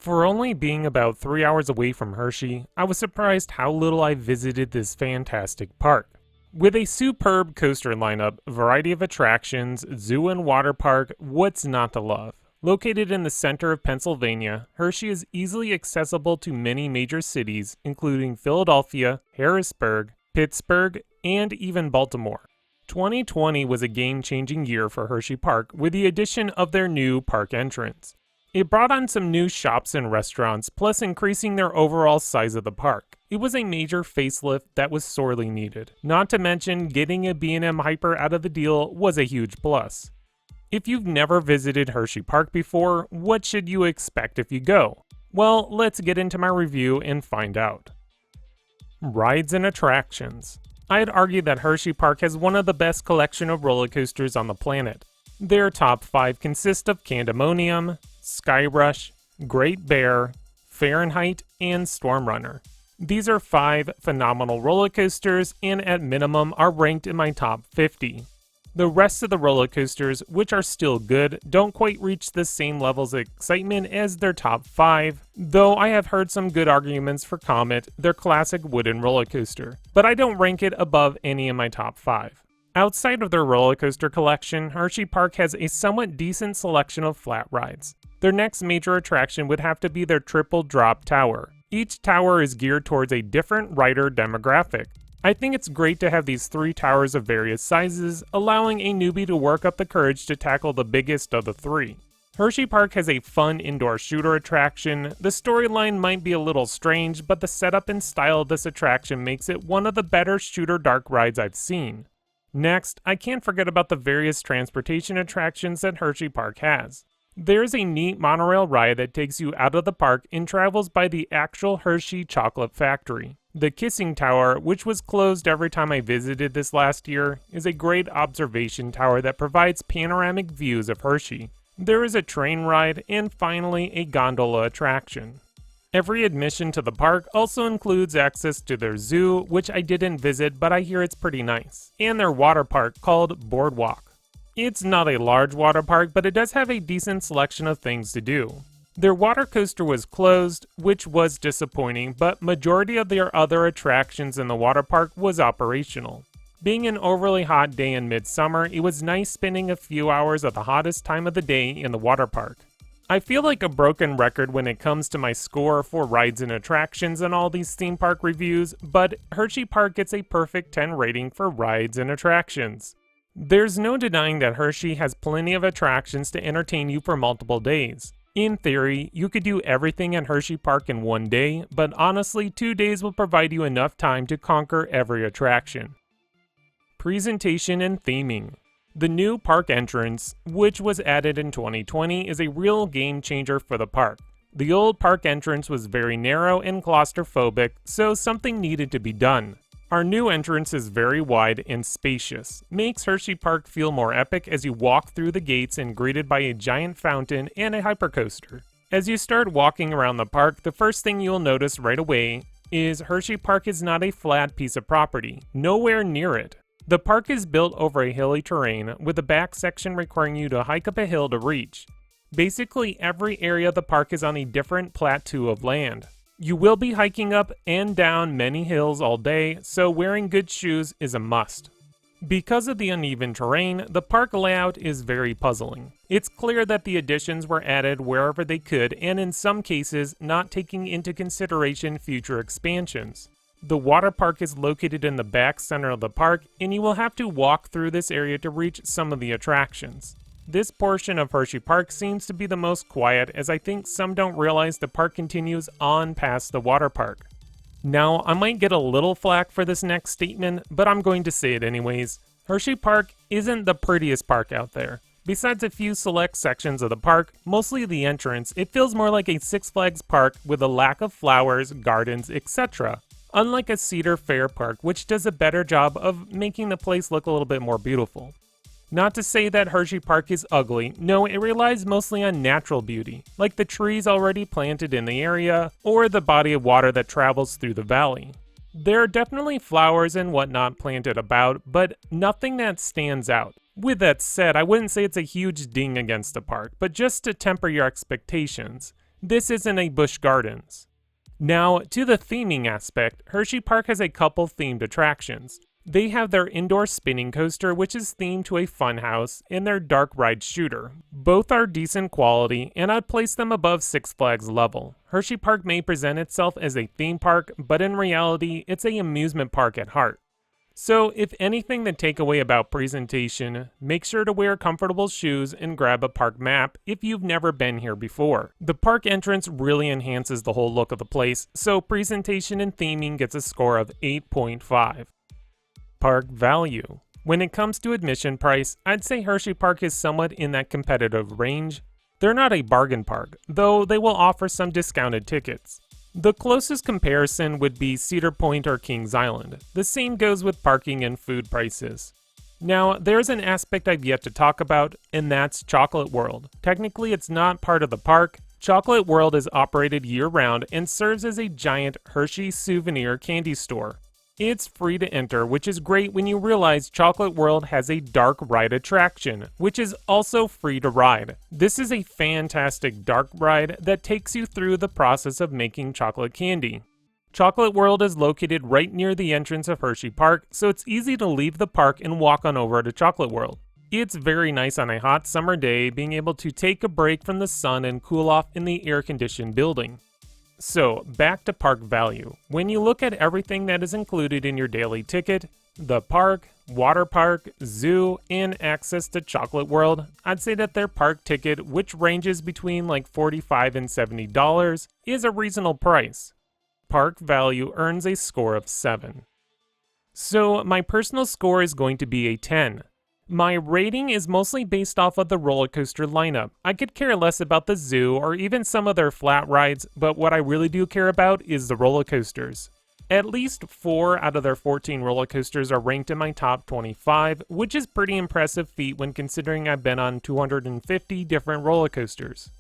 For only being about 3 hours away from Hershey, I was surprised how little I visited this fantastic park. With a superb coaster lineup, variety of attractions, zoo and water park, what's not to love? Located in the center of Pennsylvania, Hershey is easily accessible to many major cities, including Philadelphia, Harrisburg, Pittsburgh, and even Baltimore. 2020 was a game-changing year for Hersheypark with the addition of their new park entrance. It brought on some new shops and restaurants, plus increasing their overall size of the park. It was a major facelift that was sorely needed. Not to mention, getting a B&M Hyper out of the deal was a huge plus. If you've never visited Hersheypark before, what should you expect if you go? Well, let's get into my review and find out. Rides and attractions. I'd argue that Hersheypark has one of the best collection of roller coasters on the planet. Their top 5 consist of Candemonium, Skyrush, Great Bear, Fahrenheit, and Stormrunner. These are 5 phenomenal roller coasters and at minimum are ranked in my top 50. The rest of the roller coasters, which are still good, don't quite reach the same levels of excitement as their top 5, though I have heard some good arguments for Comet, their classic wooden roller coaster, but I don't rank it above any in my top 5. Outside of their roller coaster collection, Hersheypark has a somewhat decent selection of flat rides. Their next major attraction would have to be their triple drop tower. Each tower is geared towards a different rider demographic. I think it's great to have these 3 towers of various sizes, allowing a newbie to work up the courage to tackle the biggest of the 3. Hersheypark has a fun indoor shooter attraction. The storyline might be a little strange, but the setup and style of this attraction makes it one of the better shooter dark rides I've seen. Next, I can't forget about the various transportation attractions that Hersheypark has. There's a neat monorail ride that takes you out of the park and travels by the actual Hershey chocolate factory. The Kissing Tower, which was closed every time I visited this last year, is a great observation tower that provides panoramic views of Hershey. There is a train ride, and finally a gondola attraction. Every admission to the park also includes access to their zoo, which I didn't visit but I hear it's pretty nice, and their water park called Boardwalk. It's not a large water park, but it does have a decent selection of things to do. Their water coaster was closed, which was disappointing, but majority of their other attractions in the water park was operational. Being an overly hot day in midsummer, it was nice spending a few hours at the hottest time of the day in the water park. I feel like a broken record when it comes to my score for rides and attractions and all these theme park reviews, but Hersheypark gets a perfect 10 rating for rides and attractions. There's no denying that Hershey has plenty of attractions to entertain you for multiple days. In theory, you could do everything at Hersheypark in one day, but honestly 2 days will provide you enough time to conquer every attraction. Presentation and theming. The new park entrance, which was added in 2020, is a real game changer for the park. The old park entrance was very narrow and claustrophobic, so something needed to be done. Our new entrance is very wide and spacious, makes Hersheypark feel more epic as you walk through the gates and greeted by a giant fountain and a hypercoaster. As you start walking around the park, the first thing you'll notice right away is Hersheypark is not a flat piece of property, nowhere near it. The park is built over a hilly terrain, with the back section requiring you to hike up a hill to reach. Basically, every area of the park is on a different plateau of land. You will be hiking up and down many hills all day, so wearing good shoes is a must. Because of the uneven terrain, the park layout is very puzzling. It's clear that the additions were added wherever they could, and in some cases, not taking into consideration future expansions. The water park is located in the back center of the park, and you will have to walk through this area to reach some of the attractions. This portion of Hersheypark seems to be the most quiet, as I think some don't realize the park continues on past the water park. Now, I might get a little flack for this next statement, but I'm going to say it anyways. Hersheypark isn't the prettiest park out there. Besides a few select sections of the park, mostly the entrance, it feels more like a Six Flags park with a lack of flowers, gardens, etc. Unlike a Cedar Fair park, which does a better job of making the place look a little bit more beautiful. Not to say that Hersheypark is ugly, no, it relies mostly on natural beauty, like the trees already planted in the area, or the body of water that travels through the valley. There are definitely flowers and whatnot planted about, but nothing that stands out. With that said, I wouldn't say it's a huge ding against the park, but just to temper your expectations. This isn't a Busch Gardens. Now, to the theming aspect, Hersheypark has a couple themed attractions. They have their indoor spinning coaster, which is themed to a funhouse, and their dark ride shooter. Both are decent quality, and I'd place them above Six Flags level. Hersheypark may present itself as a theme park, but in reality, it's an amusement park at heart. So, if anything to take away about presentation, make sure to wear comfortable shoes and grab a park map if you've never been here before. The park entrance really enhances the whole look of the place, so presentation and theming gets a score of 8.5. Park value. When it comes to admission price, I'd say Hersheypark is somewhat in that competitive range. They're not a bargain park, though they will offer some discounted tickets. The closest comparison would be Cedar Point or Kings Island. The same goes with parking and food prices. Now, there's an aspect I've yet to talk about, and that's Chocolate World. Technically, it's not part of the park. Chocolate World is operated year-round and serves as a giant Hershey souvenir candy store. It's free to enter, which is great when you realize Chocolate World has a dark ride attraction, which is also free to ride. This is a fantastic dark ride that takes you through the process of making chocolate candy. Chocolate World is located right near the entrance of Hersheypark, so it's easy to leave the park and walk on over to Chocolate World. It's very nice on a hot summer day being able to take a break from the sun and cool off in the air-conditioned building. So, back to park value. When you look at everything that is included in your daily ticket, the park, water park, zoo, and access to Chocolate World, I'd say that their park ticket, which ranges between like $45 and $70, is a reasonable price. Park value earns a score of 7. So, my personal score is going to be a 10. My rating is mostly based off of the roller coaster lineup. I could care less about the zoo or even some of their flat rides, but what I really do care about is the roller coasters. At least 4 out of their 14 roller coasters are ranked in my top 25, which is pretty impressive feat when considering I've been on 250 different roller coasters.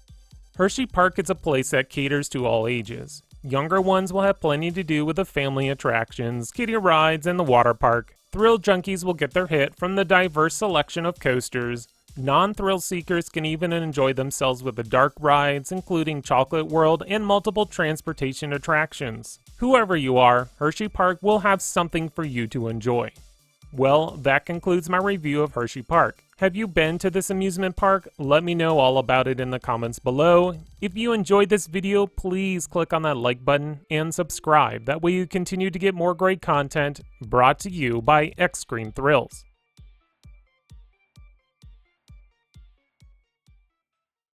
Hersheypark is a place that caters to all ages. Younger ones will have plenty to do with the family attractions, kiddie rides, and the water park. Thrill junkies will get their hit from the diverse selection of coasters. Non-thrill seekers can even enjoy themselves with the dark rides, including Chocolate World and multiple transportation attractions. Whoever you are, Hersheypark will have something for you to enjoy. Well, that concludes my review of Hersheypark. Have you been to this amusement park? Let me know all about it in the comments below. If you enjoyed this video, please click on that like button and subscribe. That way you continue to get more great content brought to you by X Screen Thrills.